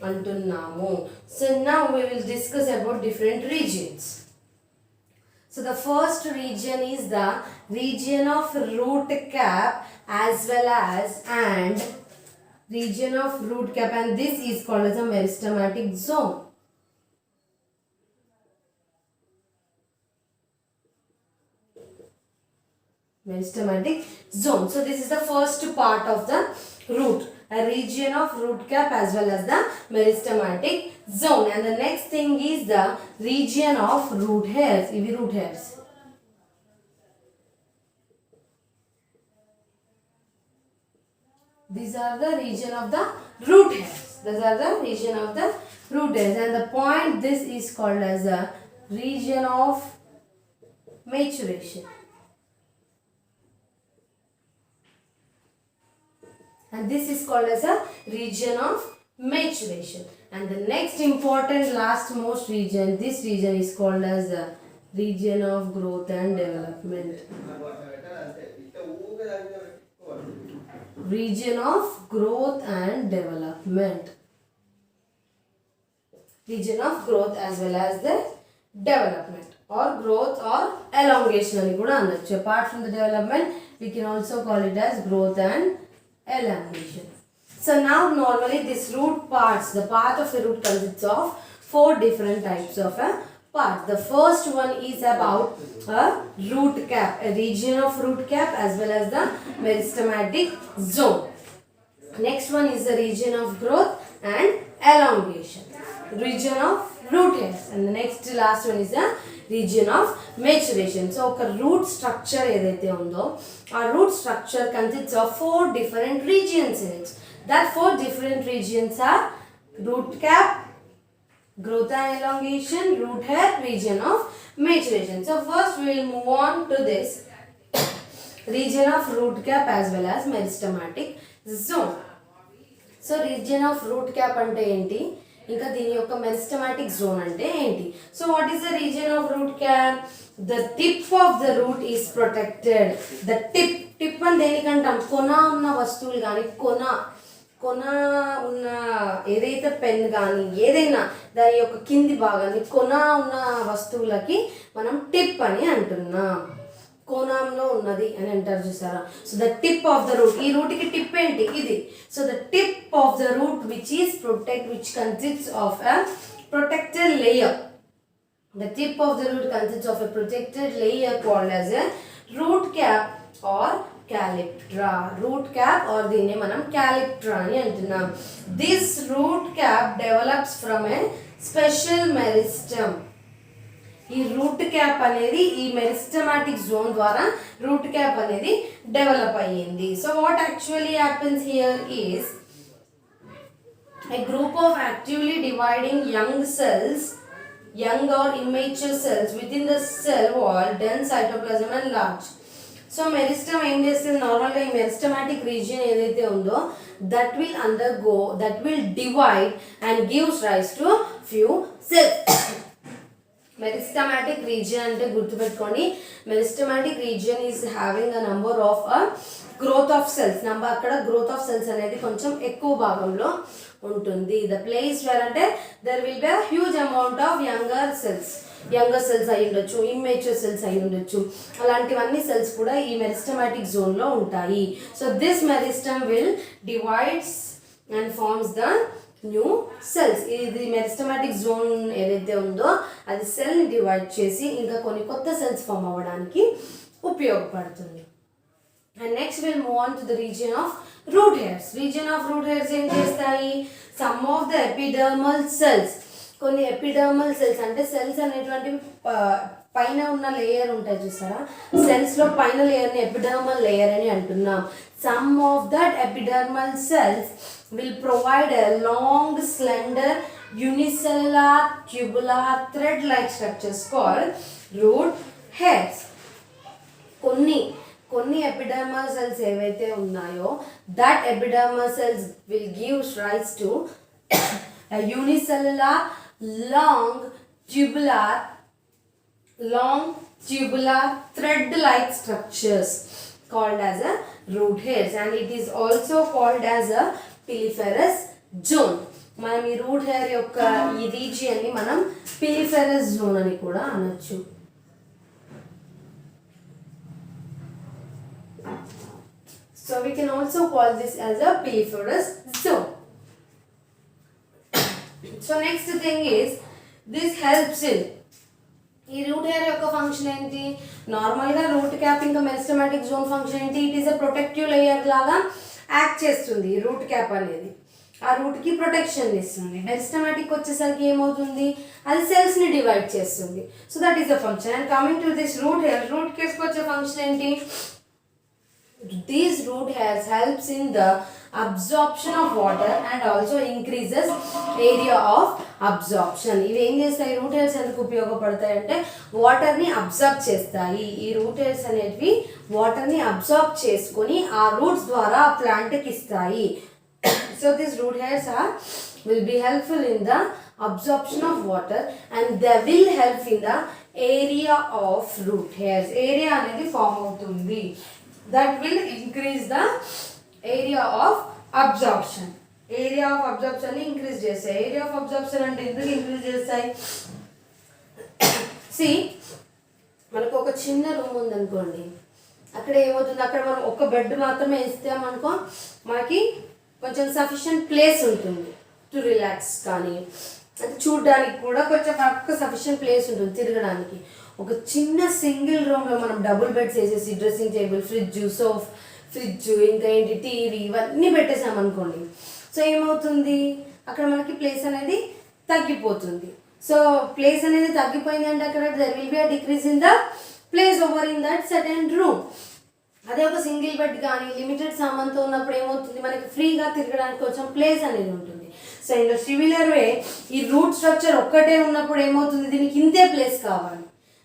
అంటున్నాము. So now we will discuss about different regions. So the first region is the region of root cap as well as and region of root cap, and this is called as a meristematic zone. Meristematic zone. So this is the first part of the root, a region of root cap as well as the meristematic zone. And the next thing is the region of root hairs. Ivi root hairs. These are the region of the root hairs. These are the region of the root hairs, and the point this is called as the region of maturation. And this is called as a region of maturation. And the next important last most region, this region is called as the region of growth and development. Region of growth and development. Region of growth as well as the development, or growth or elongation ani kuda anachu. Apart from the development, we can also call it as growth and elongation. So now normally this root parts, the part of a root consists of four different types of a part. The first one is about a root cap, a region of root cap as well as the meristematic zone. Next one is the region of growth and elongation, region of root hairs, and the next last one is the region of maturation. So ఒక root structure ఏదైతే ఉందో ఆ root structure consists of four different regions in it. That four different regions are root cap, growth and elongation, root hair, region of maturation. So first we will move on to this region of root cap as well as meristematic zone. So region of root cap అంటే ఏంటి, ఇంకా దీని యొక్క meristematic zone అంటే ఏంటి? So what is the region of root cap? The tip of the route is protected. The tip అని దేనికంటాం? కొన ఉన్న వస్తువులు కానీ కొన ఉన్న ఏదైతే పెన్ కానీ ఏదైనా దాని యొక్క కింది భాగాన్ని కొన ఉన్న వస్తువులకి మనం టిప్ అని అంటున్నాం. కోణంలో ఉన్నది అని అంటారు చూసారా? So the tip of the route, ఈ రూట్కి టిప్ ఏంటి? ఇది. So the tip of the route which consists of a protected layer. The tip of the root consists of a protected layer called as a root cap or calyptra. Root cap or దీన్ని మనం calyptra అని అంటున్నాం. This root cap develops from a special meristem. ఈ route cap అనేది ఈ meristematic zone ద్వారా route cap అనేది develop అయ్యింది. So what actually happens here is a group of actively dividing young cells, young or immature cells within the cell wall, dense cytoplasm and large. So meristem ఏం చేస్తుంది, నార్మల్గా ఈ meristematic region ఏదైతే ఉందో that will divide and gives rise to few cells. Meristematic region అంటే గుర్తుపెట్టుకోండి, meristematic region is having a number of growth of cells. అక్కడ growth of cells అనేది కొంచెం ఎక్కువ భాగంలో ఉంటుంది. ద ప్లేస్ వేర్ అంటే there will be a huge amount of younger cells అయి ఉండొచ్చు, ఇమ్మెచ్యూర్ సెల్స్ అయి ఉండొచ్చు, అలాంటివన్నీ సెల్స్ కూడా ఈ మెరిస్టమాటిక్ జోన్లో ఉంటాయి. So this meristem will divides and forms the new cells. ఇది మెరిస్టమాటిక్ జోన్ ఏదైతే ఉందో అది సెల్ని డివైడ్ చేసి ఇంకా కొన్ని కొత్త సెల్స్ ఫామ్ అవ్వడానికి ఉపయోగపడుతుంది. And next will move on to the region of root hairs. Region of root hairs ఏం చేస్తాయి, some of the epidermal cells, కొన్ని ఎపిడర్మల్ సెల్స్ అంటే సెల్స్ అనేటువంటివి పైన ఉన్న లేయర్ ఉంటాయి చూసారా, సెల్స్లో పైన లేయర్ని ఎపిడర్మల్ లేయర్ అని అంటున్నాం. Some of that epidermal cells will provide a long, slender, unicellular, tubular, thread-like structures called root hairs. కొన్ని ఎపిడర్మల్ సెల్స్ ఏవైతే ఉన్నాయో that epidermal cells will gives rise to unicellular, long, tubular, thread-like structures called as a root hairs, and it is also called as a piliferous zone. మనం ఈ root hair యొక్క ఈ రీజియన్ని మనం పిలిఫెరస్ zone అని కూడా అనొచ్చు. So we can also call this as a piliferous zone. So next thing is this helps in ఈ root hair యొక్క ఫంక్షన్ ఏంటి, నార్మల్గా రూట్ క్యాప్ ఇంకా మెరిస్టమాటిక్ జోన్ ఫంక్షన్ ఏంటి, it is a protective layer లాగా యాక్ట్ చేస్తుంది. ఈ route cap అనేది ఆ రూట్కి ప్రొటెక్షన్ ఇస్తుంది. మెరిస్టమాటిక్ వచ్చేసరికి ఏమవుతుంది, అది సెల్స్ని డివైడ్ చేస్తుంది. So that is the function. And coming to this root హెయిర్స్కి వచ్చే ఫంక్షన్ ఏంటి, these root hairs helps in the absorption of water and also increases area of absorption. ఇవి ఏం చేస్తాయి, రూట్ హెయిర్స్ ఎందుకు ఉపయోగపడతాయి అంటే వాటర్ని అబ్జర్బ్ చేస్తాయి. ఈ రూట్ హెయిర్స్ అనేవి వాటర్ని అబ్జర్బ్ చేసుకొని ఆ రూట్స్ ద్వారా ఆ ప్లాంట్కి ఇస్తాయి. So this root hairs will be helpful in the absorption of water and they will help in the area of root hairs. Area అనేది ఫామ్ అవుతుంది. That will increase the area of absorption. Area of absorption ని increase చేస్తాయి. Area of absorption అంటే ఎందుకు increase చేస్తాయి, మనకు ఒక చిన్న రూమ్ ఉందనుకోండి, అక్కడ ఏమవుతుంది, అక్కడ మనం ఒక బెడ్ మాత్రమే వేస్తామనుకో మనకి కొంచెం సఫిషియంట్ ప్లేస్ ఉంటుంది టు రిలాక్స్, కానీ అది చూడడానికి కూడా కొంచెం మనకు సఫిషియంట్ ప్లేస్ ఉంటుంది తిరగడానికి. ఒక చిన్న సింగిల్ రూమ్లో మనం డబుల్ బెడ్స్ వేసేసి డ్రెస్సింగ్ టేబుల్, ఫ్రిడ్జ్ ఇంకా ఏంటి టీవీ ఇవన్నీ పెట్టేసామనుకోండి, సో ఏమవుతుంది అక్కడ మనకి ప్లేస్ అనేది తగ్గిపోతుంది. సో ప్లేస్ అనేది తగ్గిపోయింది అంటే అక్కడ there will be a decrease in the place over in that certain room. అదే ఒక సింగిల్ బెడ్ కానీ లిమిటెడ్ సామాన్తో ఉన్నప్పుడు ఏమవుతుంది, మనకి ఫ్రీగా తిరగడానికి కొంచెం ప్లేస్ అనేది ఉంటుంది. So in the similar way ఈ రూట్ స్ట్రక్చర్ ఒక్కటే ఉన్నప్పుడు ఏమవుతుంది, దీనికి ఇంతే ప్లేస్ కావాలి.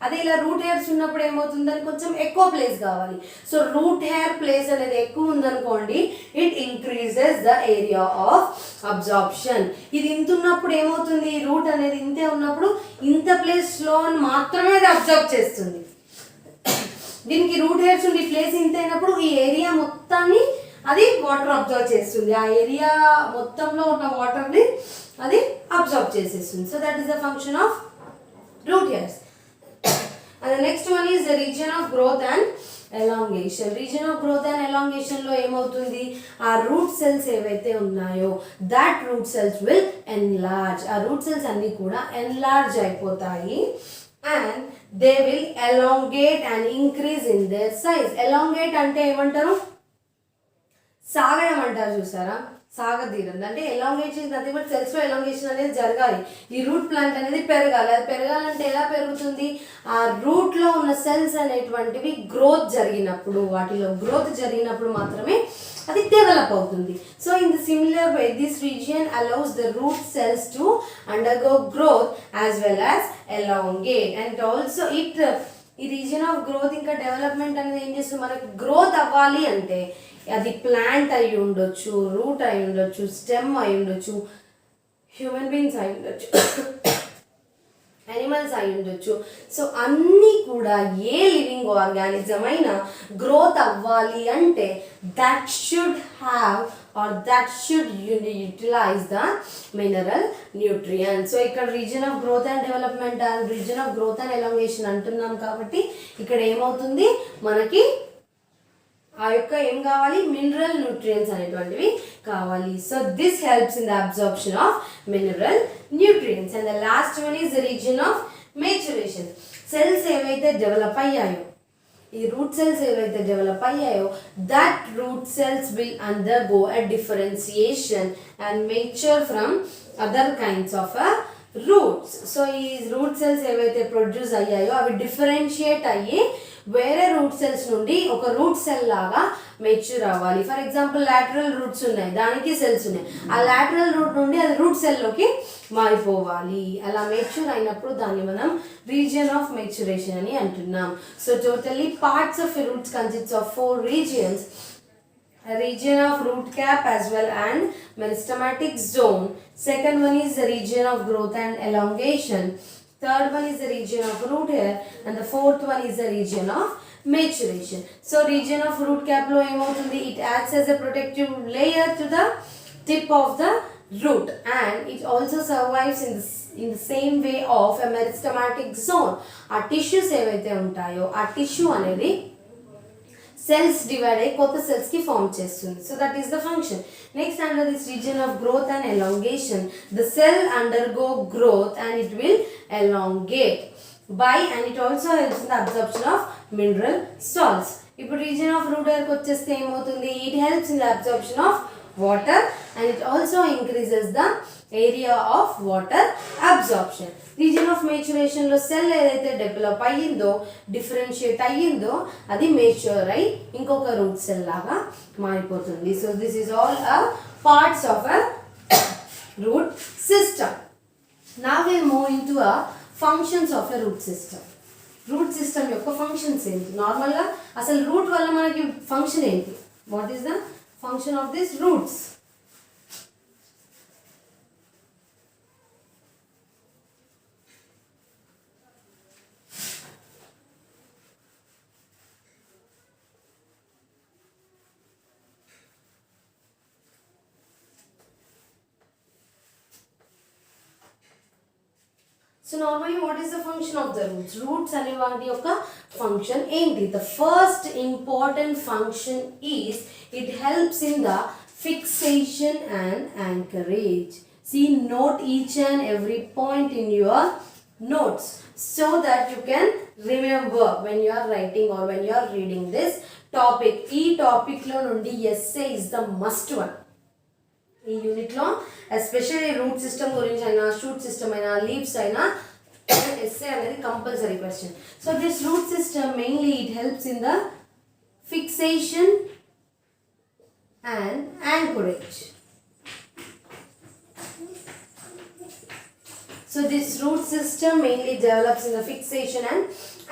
అదే ఇలా రూట్ హెయిర్స్ ఉన్నప్పుడు ఏమవుతుంది, దానికి కొంచెం ఎక్కువ ప్లేస్ కావాలి. సో రూట్ హెయిర్ ప్లేస్ అనేది ఎక్కువ ఉందనుకోండి, it increases the area of absorption. ఇది ఇంత ఉన్నప్పుడు ఏమవుతుంది, రూట్ అనేది ఇంతే ఉన్నప్పుడు ఇంత ప్లేస్లో మాత్రమే అది అబ్జర్వ్ చేస్తుంది. దీనికి రూట్ హెయిర్స్ ఉండి ప్లేస్ ఇంత అయినప్పుడు ఈ ఏరియా మొత్తాన్ని అది వాటర్ అబ్జర్వ్ చేస్తుంది. ఆ ఏరియా మొత్తంలో ఉన్న వాటర్ని అది అబ్జర్వ్ చేసేస్తుంది. So that is the function of root hairs. And the next one is the region of growth and elongation. Region of growth and elongation లో ఏమవుతుంది, ఆ రూట్ సెల్స్ ఏవైతే ఉన్నాయో that root cells will enlarge. ఆ route cells అన్నీ కూడా enlarge అయిపోతాయి and they will elongate and increase in their size. elongate అంటే ఏమంటారు, సాగడం అంటారు చూసారా, సాగదీరండి అంటే ఎలాంగేషన్ నథింగ్ బట్ సెల్స్లో ఎలాంగేషన్ అనేది జరగాలి. ఈ రూట్ ప్లాంట్ అనేది పెరగాలి. అది పెరగాలంటే ఎలా పెరుగుతుంది? ఆ రూట్లో ఉన్న సెల్స్ అనేటువంటివి గ్రోత్ జరిగినప్పుడు, వాటిలో గ్రోత్ జరిగినప్పుడు మాత్రమే అది డెవలప్ అవుతుంది. So in the similar way this region allows the route cells to undergo growth as well as elongate and also it ఈ రీజియన్ ఆఫ్ గ్రోత్ ఇంకా డెవలప్మెంట్ అనేది ఏం చేస్తుంది? మనకి గ్రోత్ అవ్వాలి అంటే అది ప్లాంట్ అయి ఉండొచ్చు, రూట్ అయి ఉండొచ్చు, స్టెమ్ అయి ఉండొచ్చు, హ్యూమన్ బీయింగ్స్ అయి ఉండొచ్చు, యానిమల్స్ అయి ఉండొచ్చు. సో అన్నీ కూడా ఏ లివింగ్ ఆర్గానిజం అయినా గ్రోత్ అవ్వాలి అంటే that should have or that should utilize the mineral nutrients. So ఇక్కడ reason of growth and development and reason of growth and elongation అంటున్నాం కాబట్టి ఇక్కడ ఏమవుతుంది మనకి ఆ యొక్క ఏం కావాలి? మినరల్ న్యూట్రియంట్స్ అనేటువంటివి కావాలి. So this helps in the absorption of mineral nutrients. And the last one is the region of maturation. Cells ఏవైతే డెవలప్ అయ్యాయో, ఈ రూట్ సెల్స్ ఏవైతే డెవలప్ అయ్యాయో that root cells will undergo a differentiation and mature from other kinds of roots. So ఈ root cells ఏవైతే produce అయ్యాయో అవి differentiate అయ్యి వేరే రూట్ సెల్స్ నుండి ఒక రూట్ సెల్ లాగా మెచ్యూర్ అవ్వాలి. ఫర్ ఎగ్జాంపుల్ లాటరల్ రూట్స్ ఉన్నాయి, దానికి సెల్స్ ఉన్నాయి, ఆ లాటరల్ రూట్ నుండి అది రూట్ సెల్లోకి మారిపోవాలి. అలా మెచ్యూర్ అయినప్పుడు దాన్ని మనం రీజియన్ ఆఫ్ మెచ్యురేషన్ అని అంటున్నాం. So totally parts of roots consists of 4 regions. A region of root cap as well and meristematic zone. Second one is the region of growth and elongation. Third one is the region of root hair and the fourth one is the region of maturation. So region of root cap lo emoutundi, it acts as a protective layer to the tip of the root and it also survives in the same way of a meristematic zone. Our tissues evaithe untayo aa tissue anedi cells divide అయ్యి కొత్త cells కి form చేస్తుంది. So that is the function. Next under this region of growth and elongation the cell undergo growth and it will elongate by and it also helps in the absorption of mineral salts. ఇప్పుడు region of root హెయిర్కి వచ్చేస్తే ఏమవుతుంది? It helps in the absorption of water and it also increases the area of water absorption. Region of maturation లో cell ఏదైతే develop అయ్యిందో, differentiate అయ్యిందో అది mature అయ్యి ఇంకొక రూట్ సెల్ లాగా మారిపోతుంది. So this is all parts of a root system. Now will move in to functions of a root system. Root system యొక్క ఫంక్షన్స్ ఏంటి? నార్మల్గా అసలు రూట్ వల్ల మనకి ఫంక్షన్ ఏంటి? What is the function of these roots? So normally what is the function of the roots? Roots అనే వాటి యొక్క function ఏంటి? The first important function is it helps in the fixation and anchorage. See, note each and every point in your notes so that you can remember when you are writing or when you are reading this topic. ఈ topic లో నుండి essay is the must one. ఈ యూనిట్లో especially root system గురించి అయినా, shoot system అయినా, leaves అయినా essay అనేది compulsory question. So this root system mainly it helps in the fixation and anchorage. So this root system mainly develops in the fixation and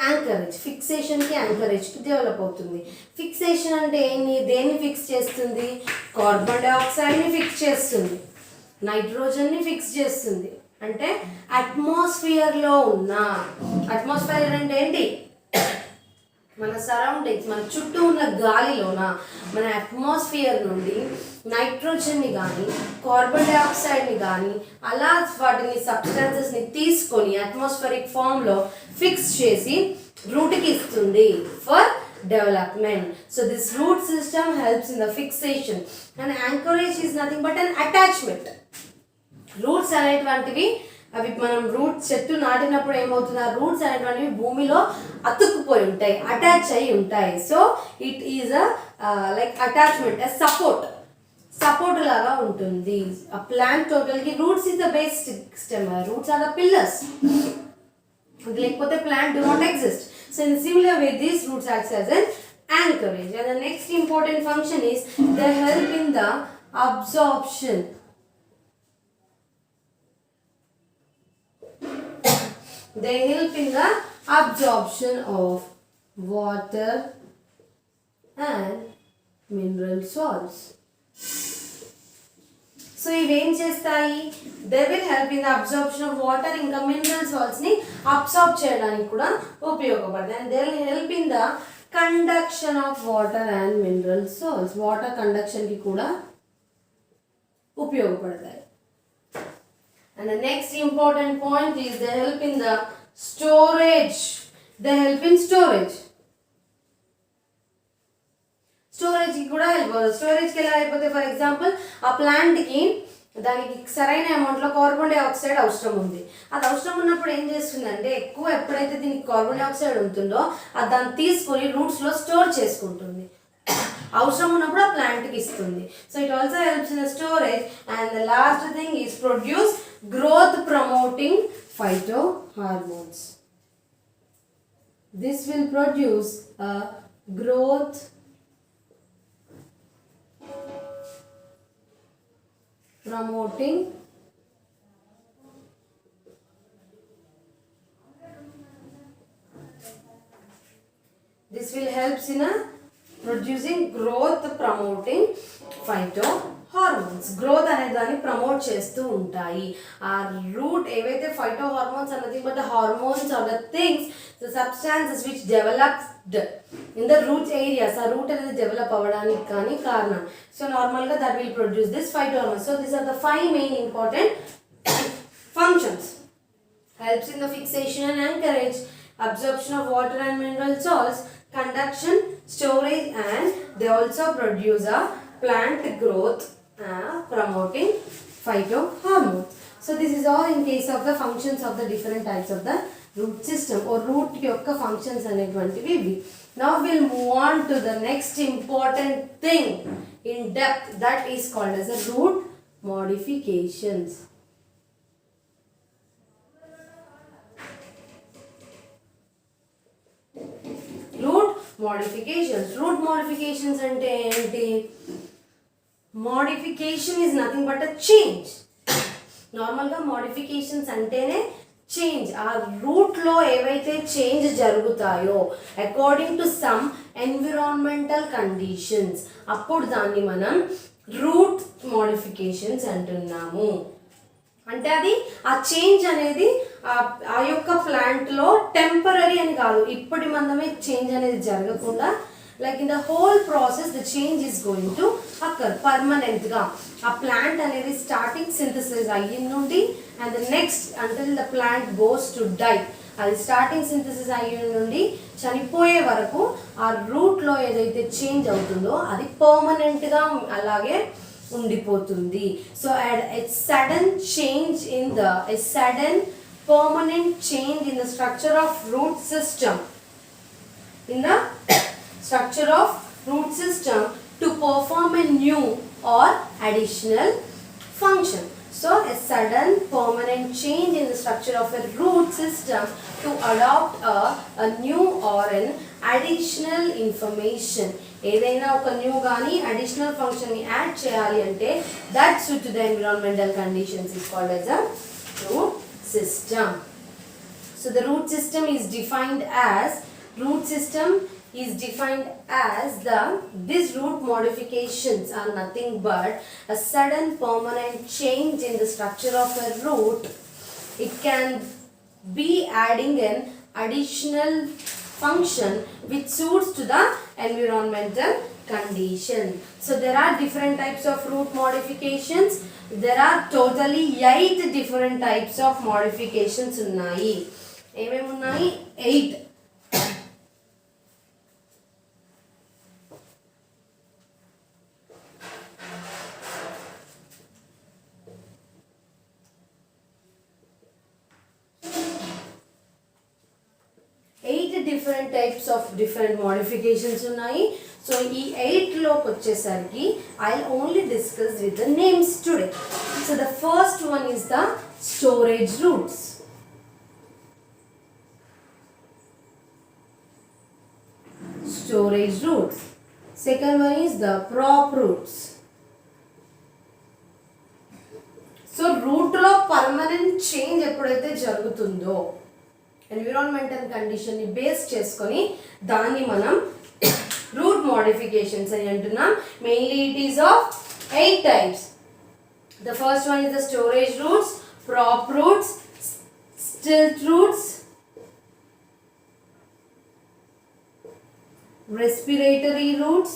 anchorage. Fixation ki anchorage ki develop అవుతుంది. Fixation అంటే దేన్ని fix చేస్తుంది? Carbon dioxide ని fix చేస్తుంది, nitrogen ని fix చేస్తుంది. అంటే atmosphere లో ఉన్న, అట్మాస్ఫియర్ అంటే ఏంటి? మన సరౌండింగ్స్, మన చుట్టూ ఉన్న గాలిలోన మన అట్మాస్ఫియర్ నుండి నైట్రోజన్ని కానీ కార్బన్ డైఆక్సైడ్ని కానీ అలా వాటిని సబ్స్టాన్సెస్ని తీసుకొని అట్మాస్ఫిరిక్ ఫామ్లో ఫిక్స్ చేసి రూట్కి ఇస్తుంది for development. So this root system helps in the fixation and anchorage is nothing but an attachment. Roots అనేటువంటివి అవి మనం రూట్ చెట్టు నాటినప్పుడు ఏమవుతుంది? ఆ రూట్స్ అనేటువంటివి భూమిలో అతుక్కుపోయి ఉంటాయి, అటాచ్ అయి ఉంటాయి. So it is like attachment, support. Support లాగా ఉంటుంది. ఆ ప్లాంట్ టోటల్ కి roots is the base stem, roots are the pillars. లేకపోతే plant do not exist. So in similar way these roots acts as an anchorage. And the next important function is they help in the absorption. They help in the absorption of water and mineral salts. So ఇవేం చేస్తాయి? They will help in the absorption of water, ఇంకా mineral salts ని absorb చేయడానికి కూడా ఉపయోగపడతాయి. And they will help in the conduction of water and mineral salts, water conduction కి కూడా ఉపయోగపడతాయి. And the next important point is they help in the storage. They help in storage. Storage కి కూడా help అవుతుంది. స్టోరేజ్కి ఎలా అయిపోతే, for example ఆ ప్లాంట్కి దానికి సరైన అమౌంట్లో కార్బన్ డైఆక్సైడ్ అవసరం ఉంది. అది అవసరం ఉన్నప్పుడు ఏం చేస్తుందంటే, ఎక్కువ ఎప్పుడైతే దీనికి కార్బన్ డైఆక్సైడ్ ఉంటుందో అది దాన్ని తీసుకొని రూట్స్లో స్టోర్ చేసుకుంటుంది. అవసరం ఉన్నప్పుడు ఆ ప్లాంట్కి ఇస్తుంది. So it also helps in the storage. And the last thing is produce growth promoting phyto hormones. This will produce growth promoting this will helps in a producing growth promoting phytohormones. Growth అనే దాన్ని promote చేస్తూ ఉంటాయి. ఆ root ఏవైతే phytohormones అన్నది, but the hormones are the things, the substances which developed in the root areas, ఆ root అనేది develop అవ్వడానికి కానీ కారణం. సో నార్మల్గా that will produce this phytohormones. So these are the 5 main important functions. Helps in the fixation and anchorage, absorption of water and mineral salts, conduction, storage, and they also produce a plant growth promoting phytohormones. So this is all in case of the functions of the different types of the root system or root yokka functions అనేటువంటివి ఇవి. Now we'll move on to the next important thing in depth, that is called as the root modifications. Root modifications అంటే ఏంటి? Modification is nothing but a change. నార్మల్గా modifications అంటేనే change. ఆ రూట్లో ఏవైతే change జరుగుతాయో according to some environmental conditions, అప్పుడు దాన్ని మనం రూట్ మోడిఫికేషన్స్ అంటున్నాము. అంటే అది ఆ చేంజ్ అనేది ఆ యొక్క ప్లాంట్లో టెంపరీ అని కాదు, ఇప్పటి మందమే చేంజ్ అనేది జరగకుండా, like in the whole process the change is going to occur పర్మనెంట్గా. ఆ ప్లాంట్ అనేది స్టార్టింగ్ సింథసిస్ అయ్యి నుండి and the next until the plant goes to die, అది స్టార్టింగ్ సింథసిస్ అయ్యి నుండి చనిపోయే వరకు ఆ రూట్లో ఏదైతే చేంజ్ అవుతుందో అది పర్మనెంట్గా అలాగే ఉండిపోతుంది. So a sudden change in the a sudden permanent change in the structure of root system, in the structure of root system to perform a new or additional function. So a sudden permanent change in the structure of a root system to adopt a new or an additional information. ఏదైనా ఒక new కానీ additional ఫంక్షన్ని add చేయాలి అంటే that suit to the environmental conditions is called as a root system. So the route system is defined as these root modifications are nothing but a sudden permanent change in the structure of a root. It can be adding an additional function which suits to the environmental condition. So there are different types of root modifications. There are totally 8 different types of modifications ఉన్నాయి. ఏమేమి ఉన్నాయి? 8. Different types of different modifications ఉన్నాయి. So ఈ 8లోకి వచ్చేసరికి I'll only discuss with the names today. So the first one is the storage roots. Storage roots. Second one is the prop roots. So రూట్లో permanent change ఎప్పుడైతే జరుగుతుందో environmental కండిషన్ని base చేసుకొని దాన్ని మనం route modifications అని అంటున్నాం. Mainly it is of 8 types. The first one is the storage roots, prop roots, stilt roots, respiratory roots,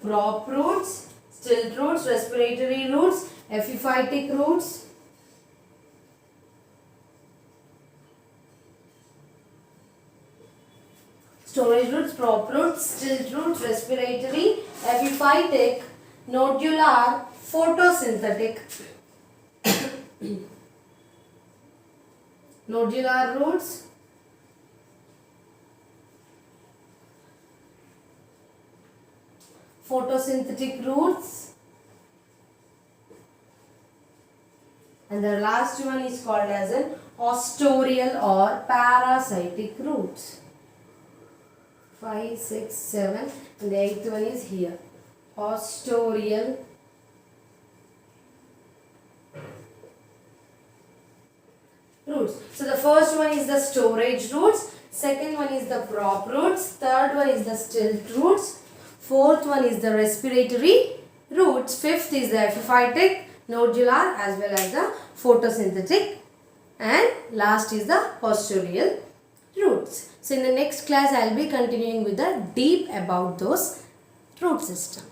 prop roots, stilt roots, respiratory roots, epiphytic roots, storage roots, prop roots, stilt roots, respiratory, epiphytic, nodular, photosynthetic. Nodular roots, photosynthetic roots, and the last one is called as an ostoreal or parasitic roots. 5, 6, 7, and the 8th one is here, ostoreal roots. So the first one is the storage roots, second one is the prop roots, third one is the stilt roots, fourth one is the respiratory roots, fifth is the epiphytic, nodular as well as the photosynthetic, and last is the ostoreal roots. So in the next class I will be continuing with the deep about those root system.